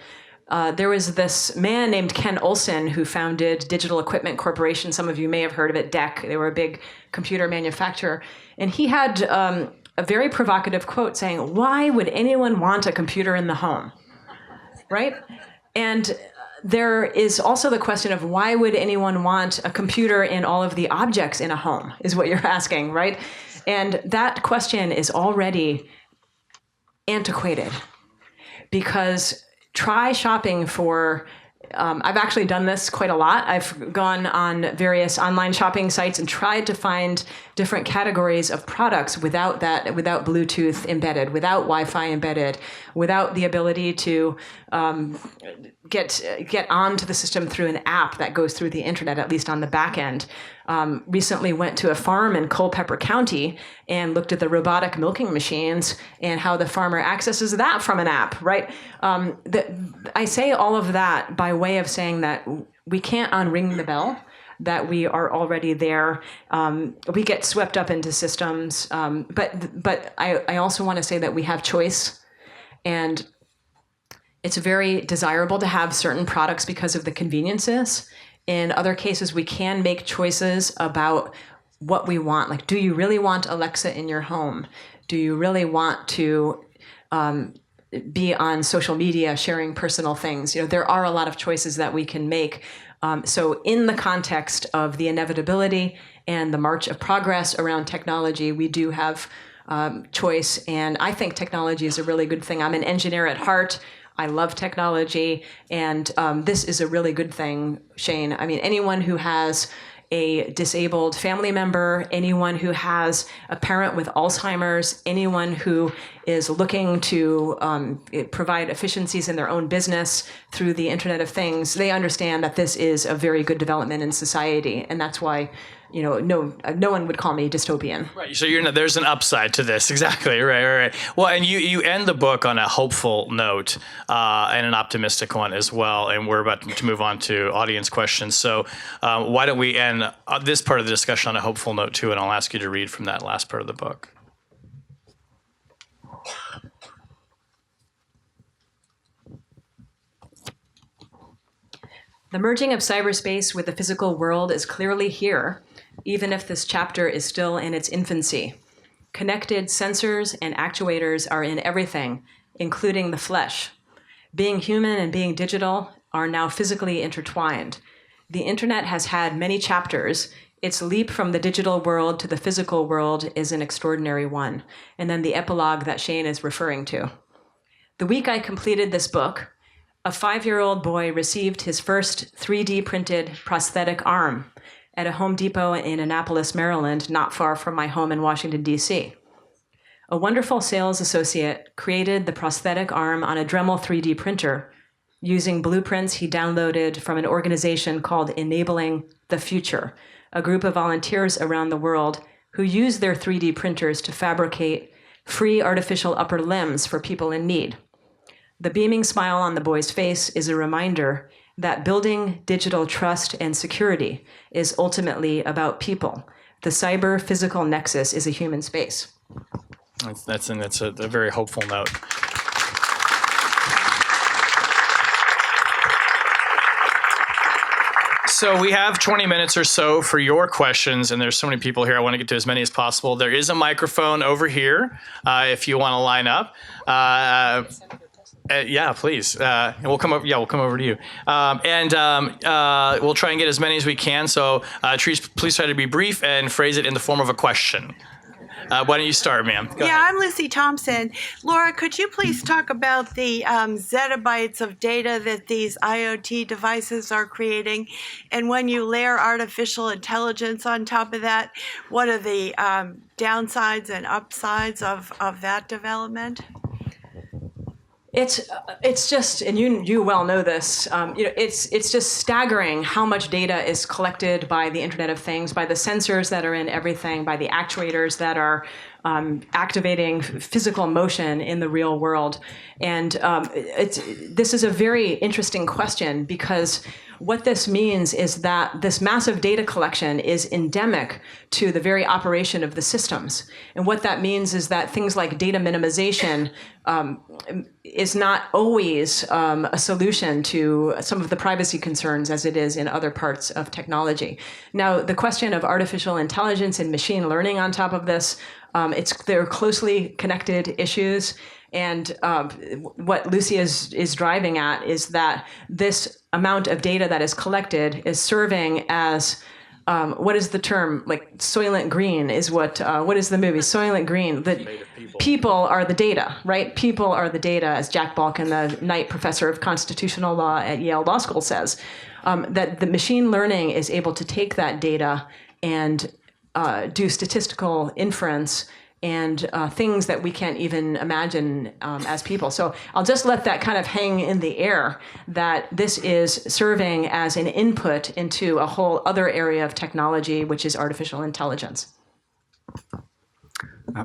S3: there was this man named Ken Olsen who founded Digital Equipment Corporation. Some of you may have heard of it, DEC. They were a big computer manufacturer. And he had a very provocative quote saying, "Why would anyone want a computer in the home?" Right? And there is also the question of why would anyone want a computer in all of the objects in a home, is what you're asking, right? And that question is already antiquated because try shopping for, I've actually done this quite a lot. I've gone on various online shopping sites and tried to find different categories of products without Bluetooth embedded, without Wi-Fi embedded, without the ability to get onto the system through an app that goes through the internet, at least on the back end. recently went to a farm in Culpeper County and looked at the robotic milking machines and how the farmer accesses that from an app, right? I say all of that by way of saying that we can't unring the bell, that we are already there. We get swept up into systems, but I also want to say that we have choice, and it's very desirable to have certain products because of the conveniences. In other cases, we can make choices about what we want. Like, do you really want Alexa in your home? Do you really want to be on social media sharing personal things? There are a lot of choices that we can make. So in the context of the inevitability and the march of progress around technology, we do have choice. And I think technology is a really good thing. I'm an engineer at heart. I love technology, and this is a really good thing, Shane. I mean, anyone who has a disabled family member, anyone who has a parent with Alzheimer's, anyone who is looking to provide efficiencies in their own business through the Internet of Things, they understand that this is a very good development in society, and that's why no one would call me dystopian.
S2: Right. So there's an upside to this. Exactly. Right. Well, and you end the book on a hopeful note and an optimistic one as well. And we're about to move on to audience questions. So why don't we end this part of the discussion on a hopeful note too? And I'll ask you to read from that last part of the book.
S3: The merging of cyberspace with the physical world is clearly here, even if this chapter is still in its infancy. Connected sensors and actuators are in everything, including the flesh. Being human and being digital are now physically intertwined. The internet has had many chapters. Its leap from the digital world to the physical world is an extraordinary one. And then the epilogue that Shane is referring to. The week I completed this book, a 5-year-old boy received his first 3D printed prosthetic arm at a Home Depot in Annapolis, Maryland, not far from my home in Washington, D.C. A wonderful sales associate created the prosthetic arm on a Dremel 3D printer using blueprints he downloaded from an organization called Enabling the Future, a group of volunteers around the world who use their 3D printers to fabricate free artificial upper limbs for people in need. The beaming smile on the boy's face is a reminder that building digital trust and security is ultimately about people. The cyber-physical nexus is a human space.
S2: That's a very hopeful note. So we have 20 minutes or so for your questions, and there's so many people here. I want to get to as many as possible. There is a microphone over here if you want to line up. Yeah, please. And we'll come over. Yeah, we'll come over to you. We'll try and get as many as we can. So, please try to be brief and phrase it in the form of a question. Why don't you start, ma'am? Go ahead.
S4: I'm Lucy Thompson. Laura, could you please talk about the zettabytes of data that these IoT devices are creating? And when you layer artificial intelligence on top of that, what are the downsides and upsides of that development?
S3: It's just, and you well know this. It's just staggering how much data is collected by the Internet of Things, by the sensors that are in everything, by the actuators that are activating physical motion in the real world. And this is a very interesting question, because what this means is that this massive data collection is endemic to the very operation of the systems. And what that means is that things like data minimization is not always a solution to some of the privacy concerns as it is in other parts of technology. Now, the question of artificial intelligence and machine learning on top of this, they're closely connected issues. And what Lucy is driving at is that this amount of data that is collected is serving as, what is the term? Like Soylent Green is what is the movie? Soylent Green. The people are the data, right? People are the data, as Jack Balkin, the Knight Professor of Constitutional Law at Yale Law School says, that the machine learning is able to take that data and do statistical inference and things that we can't even imagine as people. So I'll just let that kind of hang in the air, that this is serving as an input into a whole other area of technology, which is artificial intelligence.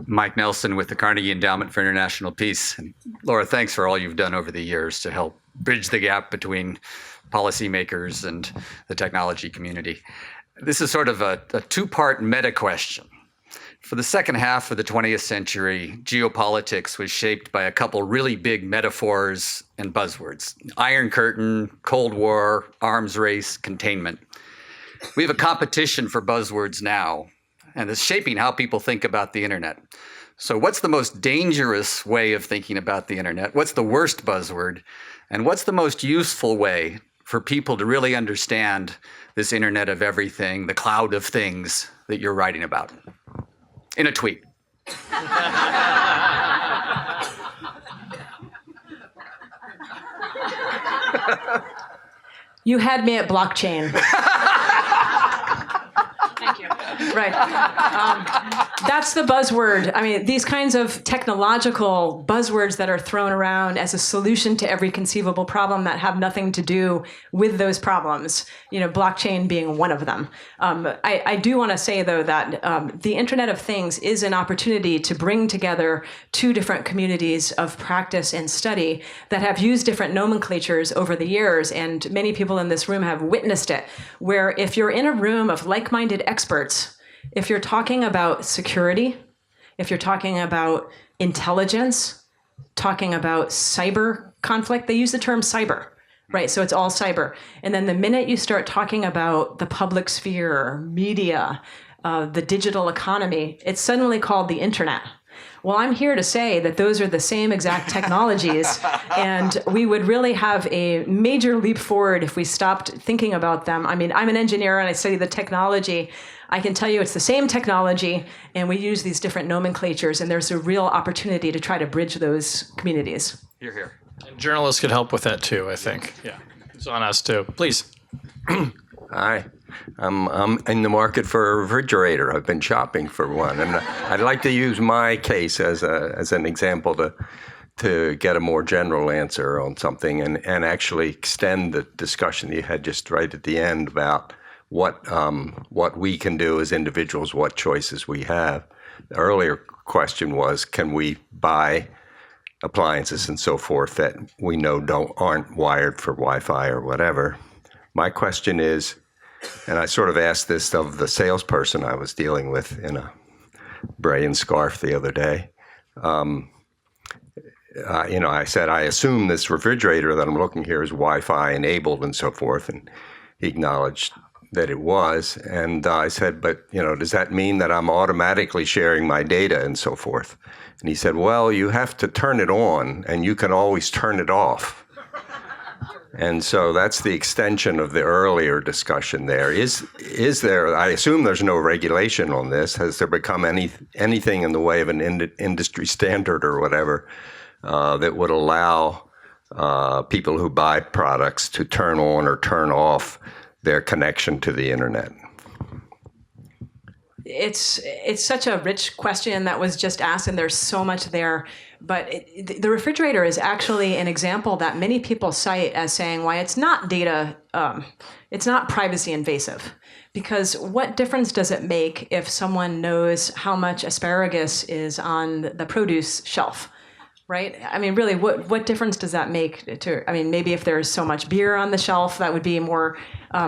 S5: Mike Nelson with the Carnegie Endowment for International Peace. And Laura, thanks for all you've done over the years to help bridge the gap between policymakers and the technology community. This is sort of a two-part meta question. For the second half of the 20th century, geopolitics was shaped by a couple really big metaphors and buzzwords: Iron Curtain, Cold War, arms race, containment. We have a competition for buzzwords now, and it's shaping how people think about the internet. So what's the most dangerous way of thinking about the internet? What's the worst buzzword? And what's the most useful way for people to really understand this internet of everything, the cloud of things that you're writing about? In a tweet.
S3: You had me at blockchain. Thank you. Right. That's the buzzword. I mean, these kinds of technological buzzwords that are thrown around as a solution to every conceivable problem that have nothing to do with those problems, blockchain being one of them. I do want to say, though, that the Internet of Things is an opportunity to bring together two different communities of practice and study that have used different nomenclatures over the years, and many people in this room have witnessed it, where if you're in a room of like-minded experts, if you're talking about security, if you're talking about intelligence, talking about cyber conflict, they use the term cyber, right? So it's all cyber. And then the minute you start talking about the public sphere, media, the digital economy, it's suddenly called the internet. Well, I'm here to say that those are the same exact technologies, and we would really have a major leap forward if we stopped thinking about them. I mean, I'm an engineer and I study the technology. I can tell you it's the same technology, and we use these different nomenclatures, and there's a real opportunity to try to bridge those communities.
S5: You're here.
S2: And journalists could help with that too, I think. Yeah, it's on us too. Please.
S6: Hi. I'm in the market for a refrigerator. I've been shopping for one, and I'd like to use my case as an example to get a more general answer on something, and actually extend the discussion you had just right at the end about what we can do as individuals, what choices we have. The earlier question was, can we buy appliances and so forth that we know aren't wired for Wi-Fi or whatever? My question is, and I sort of asked this of the salesperson I was dealing with in a bray and scarf the other day. I said, I assume this refrigerator that I'm looking here is Wi-Fi enabled and so forth. And he acknowledged that it was. And I said, but, does that mean that I'm automatically sharing my data and so forth? And he said, well, you have to turn it on and you can always turn it off. And so that's the extension of the earlier discussion there. Is there, I assume there's no regulation on this. Has there become anything in the way of an industry standard or whatever that would allow people who buy products to turn on or turn off their connection to the internet?
S3: It's such a rich question that was just asked, and there's so much there. But the refrigerator is actually an example that many people cite as saying why it's not it's not privacy invasive. Because what difference does it make if someone knows how much asparagus is on the produce shelf? Right? I mean, really, what difference does that make maybe if there's so much beer on the shelf, that would be more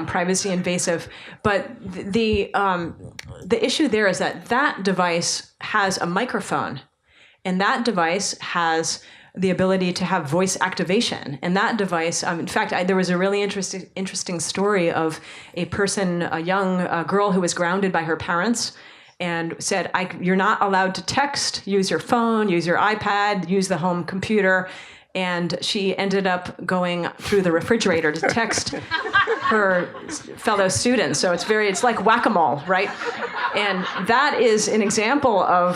S3: privacy invasive. But the issue there is that device has a microphone, and that device has the ability to have voice activation. And that device, in fact, there was a really interesting story of a young girl who was grounded by her parents, and said, you're not allowed to text, use your phone, use your iPad, use the home computer. And she ended up going through the refrigerator to text her fellow students. So it's like whack-a-mole, right? And that is an example of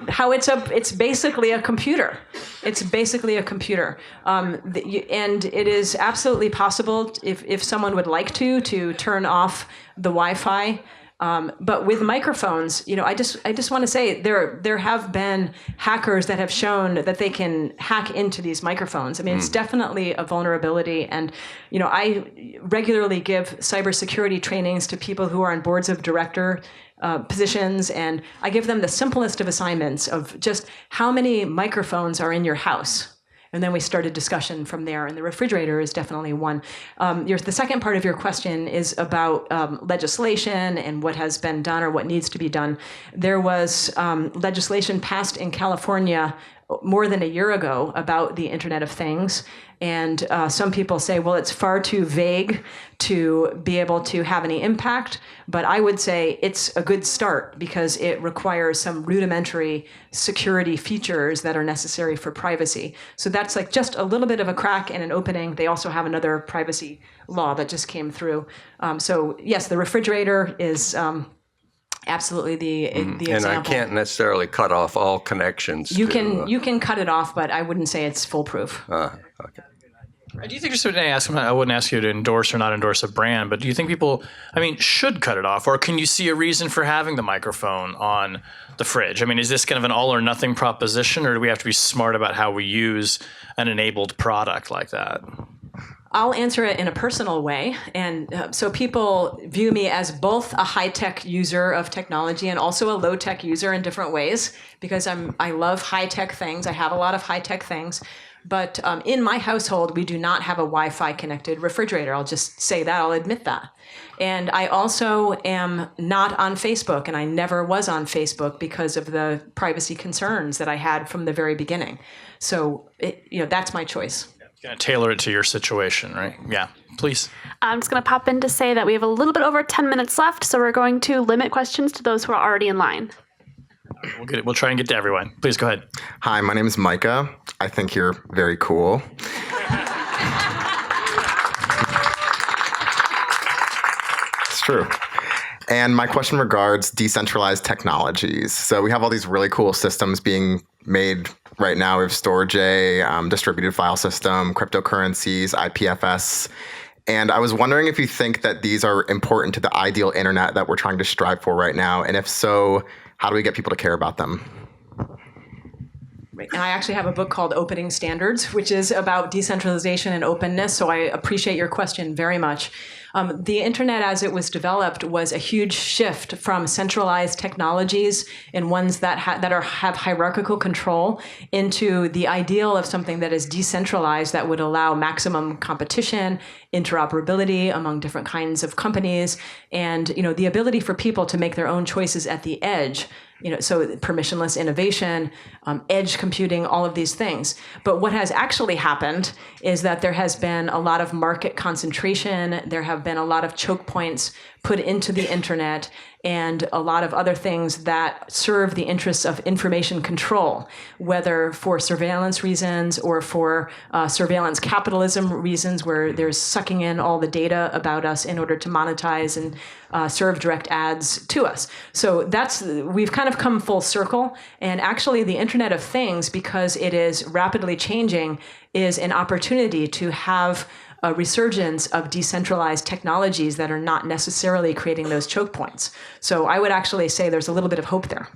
S3: how it's basically a computer. It's basically a computer. And it is absolutely possible, if someone would like to turn off the Wi-Fi But with microphones, I just want to say there have been hackers that have shown that they can hack into these microphones. I mean, it's definitely a vulnerability. And, I regularly give cybersecurity trainings to people who are on boards of director positions, and I give them the simplest of assignments of just how many microphones are in your house. And then we start a discussion from there, and the refrigerator is definitely one. The second part of your question is about legislation and what has been done or what needs to be done. There was legislation passed in California more than a year ago about the Internet of Things. And some people say, well, it's far too vague to be able to have any impact. But I would say it's a good start because it requires some rudimentary security features that are necessary for privacy. So that's like just a little bit of a crack and an opening. They also have another privacy law that just came through. So yes, the refrigerator is absolutely the example.
S6: And I can't necessarily cut off all connections.
S3: You can cut it off, but I wouldn't say it's foolproof.
S6: Okay.
S2: Do you think, just I wouldn't ask you to endorse or not endorse a brand, but do you think people, should cut it off? Or can you see a reason for having the microphone on the fridge? Is this kind of an all or nothing proposition, or do we have to be smart about how we use an enabled product like that?
S3: I'll answer it in a personal way. And so people view me as both a high-tech user of technology and also a low-tech user in different ways, because I love high-tech things. I have a lot of high-tech things. But in my household, we do not have a Wi-Fi connected refrigerator. I'll just say that. I'll admit that. And I also am not on Facebook, and I never was on Facebook because of the privacy concerns that I had from the very beginning. So, that's my choice.
S2: You're going to tailor it to your situation, right? Yeah, please.
S7: I'm just going to pop in to say that we have a little bit over 10 minutes left, so we're going to limit questions to those who are already in line.
S2: We'll try and get to everyone. Please go ahead.
S8: Hi, my name is Micah. I think you're very cool. It's true. And my question regards decentralized technologies. So we have all these really cool systems being made right now. We have Storj, distributed file system, cryptocurrencies, IPFS. And I was wondering if you think that these are important to the ideal internet that we're trying to strive for right now. And if so, how do we get people to care about them?
S3: And I actually have a book called Opening Standards, which is about decentralization and openness. So I appreciate your question very much. The internet as it was developed was a huge shift from centralized technologies and ones that have hierarchical control into the ideal of something that is decentralized that would allow maximum competition, interoperability among different kinds of companies, and the ability for people to make their own choices at the edge. So permissionless innovation, edge computing, all of these things. But what has actually happened is that there has been a lot of market concentration. There have been a lot of choke points put into the internet and a lot of other things that serve the interests of information control, whether for surveillance reasons or for surveillance capitalism reasons, where there's sucking in all the data about us in order to monetize and serve direct ads to us. So we've kind of come full circle. And actually the Internet of Things, because it is rapidly changing, is an opportunity to have a resurgence of decentralized technologies that are not necessarily creating those choke points. So I would actually say there's a little bit of hope there.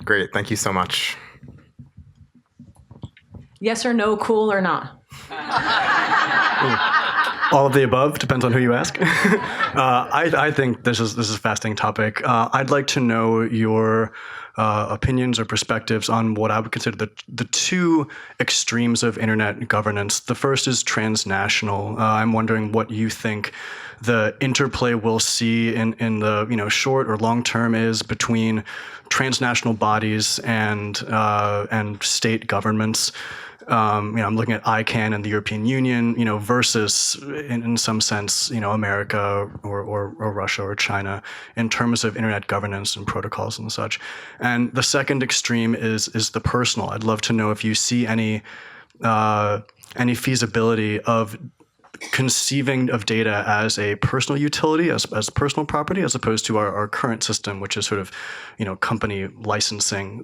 S8: Great. Thank you so much.
S3: Yes or no, cool or not?
S9: All of the above, depends on who you ask. I think this is a fascinating topic. I'd like to know your opinions or perspectives on what I would consider the two extremes of internet governance. The first is transnational. I'm wondering what you think the interplay we'll see in the short or long term is between transnational bodies and state governments. I'm looking at ICANN and the European Union, versus in some sense, America or Russia or China in terms of internet governance and protocols and such. And the second extreme is the personal. I'd love to know if you see any feasibility of conceiving of data as a personal utility, as personal property, as opposed to our current system, which is sort of, company licensing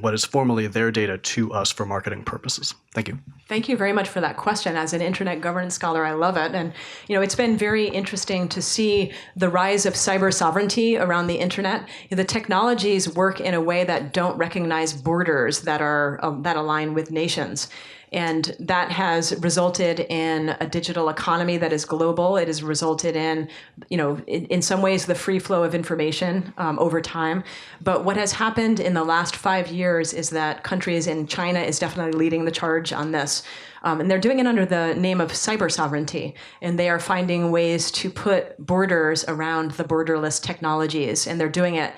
S9: what is formerly their data to us for marketing purposes. Thank you.
S3: Thank you very much for that question. As an internet governance scholar, I love it. And, it's been very interesting to see the rise of cyber sovereignty around the internet. The technologies work in a way that don't recognize borders that align with nations. And that has resulted in a digital economy that is global. It has resulted in, in some ways, the free flow of information over time. But what has happened in the last 5 years is that countries, and China is definitely leading the charge on this. And they're doing it under the name of cyber sovereignty. And they are finding ways to put borders around the borderless technologies. And they're doing it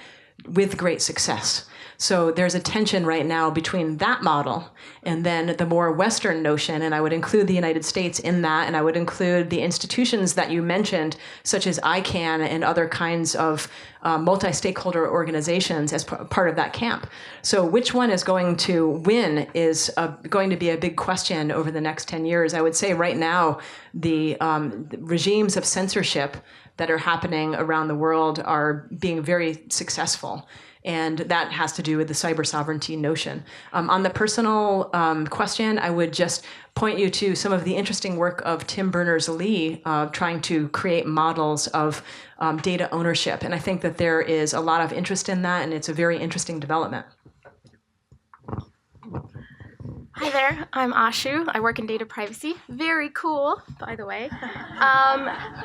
S3: with great success. So there's a tension right now between that model and then the more Western notion, and I would include the United States in that, and I would include the institutions that you mentioned, such as ICANN and other kinds of multi-stakeholder organizations as part of that camp. So which one is going to win is going to be a big question over the next 10 years. I would say right now the regimes of censorship that are happening around the world are being very successful. And that has to do with the cyber sovereignty notion. On the personal question, I would just point you to some of the interesting work of Tim Berners-Lee trying to create models of data ownership. And I think that there is a lot of interest in that, and it's a very interesting development.
S10: Hi there, I'm Ashu. I work in data privacy. Very cool, by the way.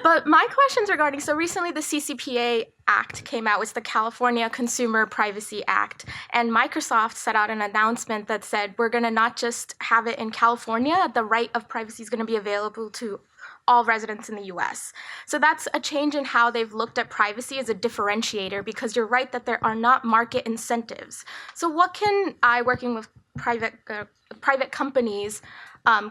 S10: But my question's regarding, so recently the CCPA Act came out, it's the California Consumer Privacy Act, and Microsoft set out an announcement that said, we're gonna not just have it in California, the right of privacy is gonna be available to all residents in the US. So that's a change in how they've looked at privacy as a differentiator, because you're right that there are not market incentives. So what can I, working with private companies,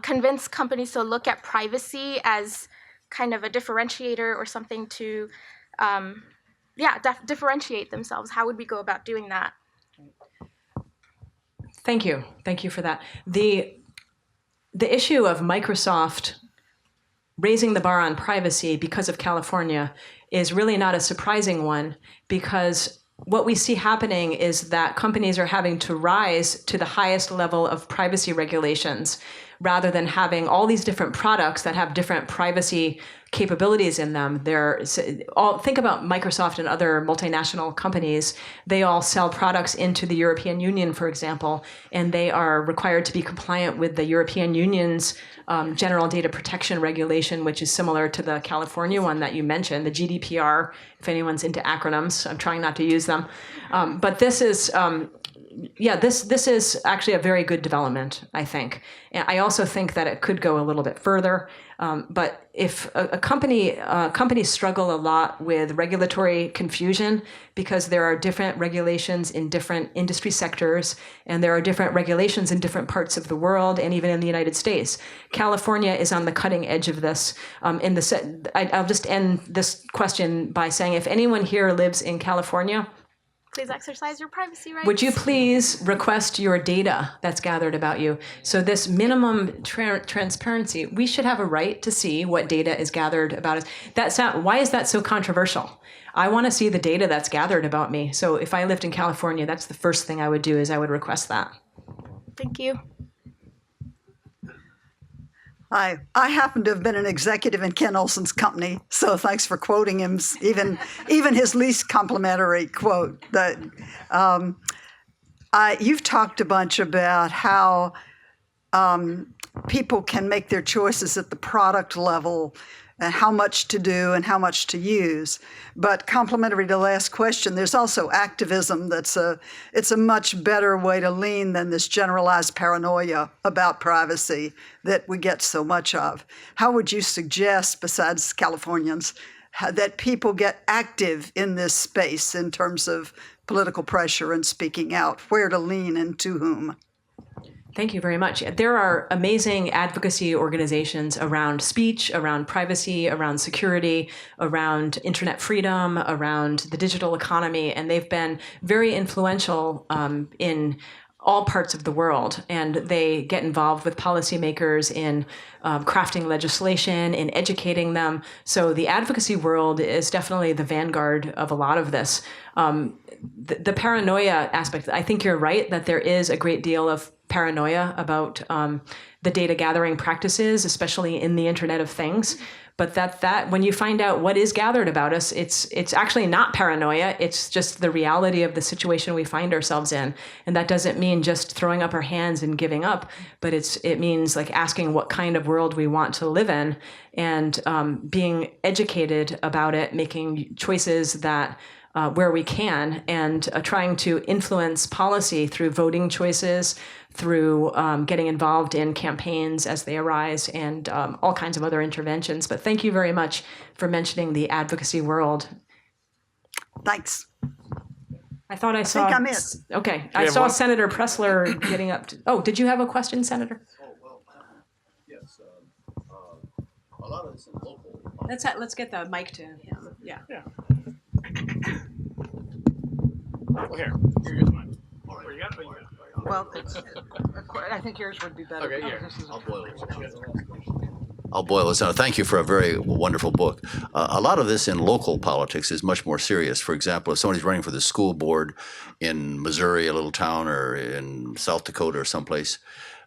S10: convince companies to look at privacy as kind of a differentiator or something to, differentiate themselves? How would we go about doing that?
S3: Thank you. Thank you for that. The issue of Microsoft raising the bar on privacy because of California is really not a surprising one, because what we see happening is that companies are having to rise to the highest level of privacy regulations rather than having all these different products that have different privacy capabilities in them. Think about Microsoft and other multinational companies. They all sell products into the European Union, for example, and they are required to be compliant with the European Union's General Data Protection Regulation, which is similar to the California one that you mentioned, the GDPR, if anyone's into acronyms. I'm trying not to use them. But this is this is actually a very good development, I think. And I also think that it could go a little bit further. But if companies struggle a lot with regulatory confusion because there are different regulations in different industry sectors, and there are different regulations in different parts of the world, and even in the United States. California is on the cutting edge of this. I'll just end this question by saying, if anyone here lives in California,
S10: please exercise your privacy rights.
S3: Would you please request your data that's gathered about you? So this minimum transparency, we should have a right to see what data is gathered about us. Why is that so controversial? I want to see the data that's gathered about me. So if I lived in California, that's the first thing I would do, is I would request that.
S10: Thank you.
S11: I happen to have been an executive in Ken Olson's company, so thanks for quoting him, even his least complimentary quote. That you've talked a bunch about how people can make their choices at the product level, and how much to do and how much to use. But complementary to the last question, there's also activism it's a much better way to lean than this generalized paranoia about privacy that we get so much of. How would you suggest, besides Californians, that people get active in this space in terms of political pressure and speaking out, where to lean and to whom?
S3: Thank you very much. There are amazing advocacy organizations around speech, around privacy, around security, around internet freedom, around the digital economy, and they've been very influential in all parts of the world, and they get involved with policymakers in crafting legislation, in educating them. So the advocacy world is definitely the vanguard of a lot of this. The paranoia aspect, I think you're right that there is a great deal of paranoia about the data gathering practices, especially in the Internet of Things. But that when you find out what is gathered about us, it's actually not paranoia. It's just the reality of the situation we find ourselves in, and that doesn't mean just throwing up our hands and giving up. But it means like asking what kind of world we want to live in, and being educated about it, making choices that where we can, and trying to influence policy through voting choices, through getting involved in campaigns as they arise, and all kinds of other interventions. But thank you very much for mentioning the advocacy world.
S11: Thanks.
S3: I thought I saw.
S11: think I'm it.
S3: Okay, I saw Senator Pressler getting up. Oh, did you have a question, Senator?
S12: Yes. A lot of this in local.
S3: Let's get the mic to him. Yeah.
S2: Well, here's mine. Where you got it?
S11: Well, I think yours would be better.
S2: Okay, here.
S12: I'll boil this down. Thank you for a very wonderful book. A lot of this in local politics is much more serious. For example, if somebody's running for the school board in Missouri, a little town, or in South Dakota or someplace,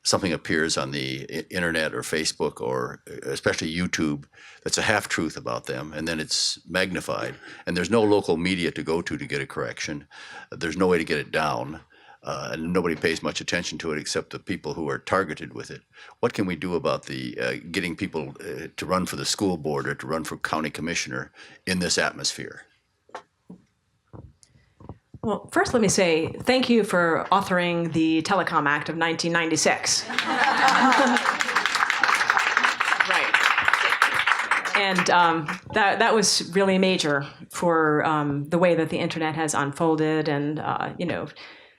S12: something appears on the internet or Facebook or especially YouTube that's a half-truth about them, and then it's magnified, and there's no local media to go to get a correction. There's no way to get it down, and nobody pays much attention to it except the people who are targeted with it. What can we do about the getting people to run for the school board or to run for county commissioner in this atmosphere?
S3: Well, first let me say thank you for authoring the Telecom Act of 1996. Right. And that was really major for the way that the internet has unfolded, and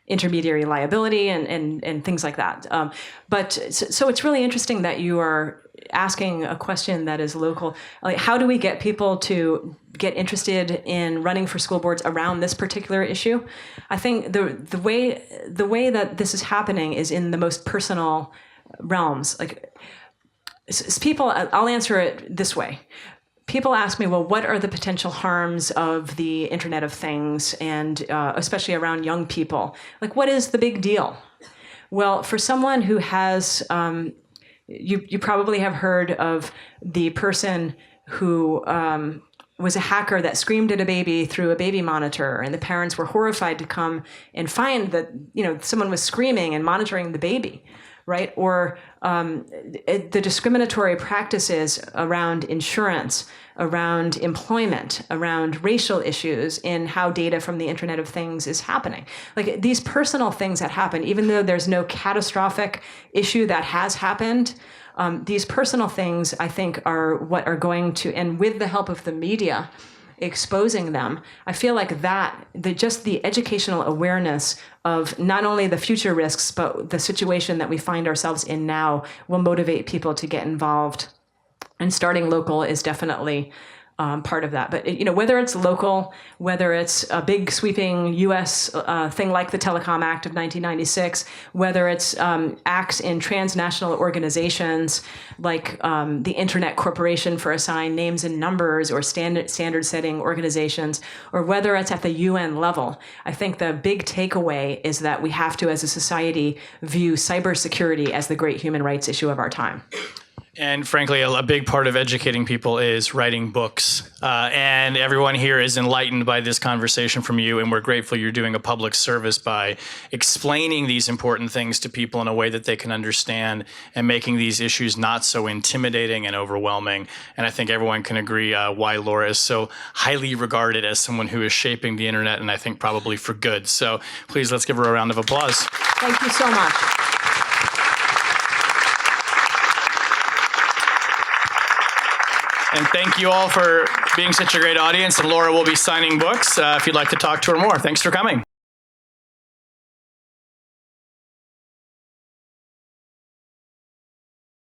S3: intermediary liability and things like that. But so it's really interesting that you are asking a question that is local. Like, how do we get people to get interested in running for school boards around this particular issue? I think the way that this is happening is in the most personal realms. Like people, I'll answer it this way. People ask me, well, what are the potential harms of the Internet of Things, and especially around young people? Like, what is the big deal? Well, for someone who has, you probably have heard of the person who was a hacker that screamed at a baby through a baby monitor, and the parents were horrified to come and find that someone was screaming and monitoring the baby. Right? Or the discriminatory practices around insurance, around employment, around racial issues in how data from the Internet of Things is happening. Like these personal things that happen, even though there's no catastrophic issue that has happened, these personal things, I think, are what are going to, and with the help of the media, exposing them, I feel like just the educational awareness of not only the future risks, but the situation that we find ourselves in now will motivate people to get involved. And starting local is definitely part of that. But whether it's local, whether it's a big sweeping U.S. Thing like the Telecom Act of 1996, whether it's acts in transnational organizations like the Internet Corporation for Assigned Names and Numbers, or standard-setting organizations, or whether it's at the UN level, I think the big takeaway is that we have to, as a society, view cybersecurity as the great human rights issue of our time.
S2: And frankly, a big part of educating people is writing books. And everyone here is enlightened by this conversation from you, and we're grateful you're doing a public service by explaining these important things to people in a way that they can understand, and making these issues not so intimidating and overwhelming. And I think everyone can agree why Laura is so highly regarded as someone who is shaping the internet, and I think probably for good. So please, let's give her a round of applause.
S3: Thank you so much.
S2: And thank you all for being such a great audience. And Laura will be signing books if you'd like to talk to her more. Thanks for coming.